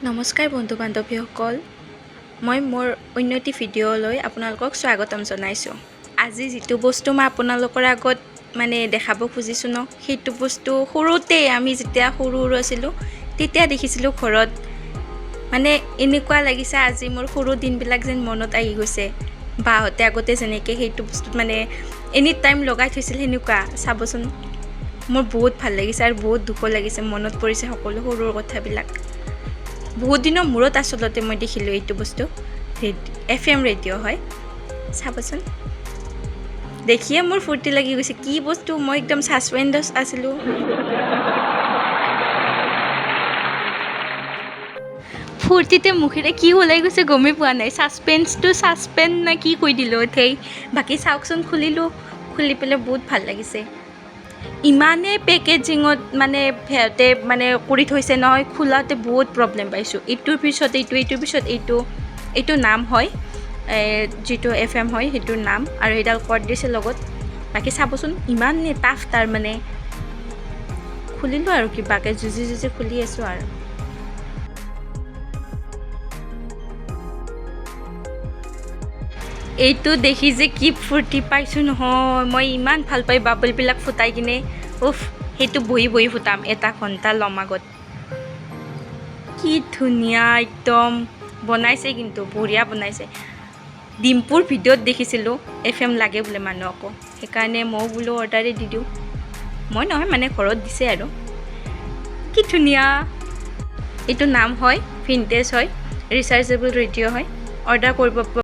নমস্কাৰ বন্ধু বান্ধৱীসকল, মই মোৰ অন্য এটি ভিডিঅ'লৈ আপোনালোকক স্বাগতম জনাইছোঁ। আজি যিটো বস্তু মই আপোনালোকৰ আগত দেখাব খুজিছোঁ ন, সেইটো বস্তু সৰুতে আমি যেতিয়া সৰু আছিলোঁ তেতিয়া দেখিছিলোঁ ঘৰত। এনেকুৱা লাগিছে আজি মোৰ সৰু দিনবিলাক যেন মনত আহি গৈছে। বাহঁতে আগতে যেনেকৈ সেইটো বস্তুত এনি টাইম লগাই থৈছিল সেনেকুৱা চাবচোন। মোৰ বহুত ভাল লাগিছে আৰু বহুত দুখো লাগিছে, মনত পৰিছে সকলো সৰুৰ কথাবিলাক। বহুত দিনৰ মূৰত আচলতে মই দেখিলোঁ এইটো বস্তু। FM ৰেডিঅ' হয়, চাবচোন। দেখিয়ে মোৰ ফূৰ্তি লাগি গৈছে। কি বস্তু, মই একদম ছাছপেণ্ডত আছিলোঁ। ফূৰ্তিতে মুখেৰে কি ওলাই গৈছে গমেই পোৱা নাই। ছাছপেণ্ড নে কি কৈ দিলোঁ এতেই। বাকী চাওকচোন, খুলি পেলাই বহুত ভাল লাগিছে। ইমানেই পেকেজিঙত সিহঁতে কৰি থৈছে নহয়, খোলাতে বহুত প্ৰব্লেম পাইছোঁ। এইটোৰ পিছত এইটো নাম হয়, যিটো FM হয় সেইটোৰ নাম, আৰু সেইডাল কৰ্ড দিছে লগত। বাকী চাবচোন, ইমানেই টাফ খুলিলোঁ আৰু কিবাকৈ যুঁজি খুলি আছোঁ আৰু। এইটো দেখি যে কি ফূৰ্তি পাইছোঁ নহয়, মই ইমান ভাল পাই বাবলবিলাক ফুটাই কিনে। সেইটো বহি ফুটাম, 1 ঘণ্টা ল'ম আগত। কি ধুনীয়া একদম বনাইছে, কিন্তু বঢ়িয়া বনাইছে। ডিম্পুৰ ভিডিঅ'ত দেখিছিলোঁ FM লাগে বোলে মানুহকো, সেইকাৰণে ময়ো বোলো অৰ্ডাৰে দি দিওঁ। মই নহয়, ঘৰত দিছে আৰু। কি ধুনীয়া। এইটো নাম হয় ভিনটেজ হয়, ৰিচাৰ্জেবল ৰেডিঅ' হয়। অৰ্ডাৰ কৰিব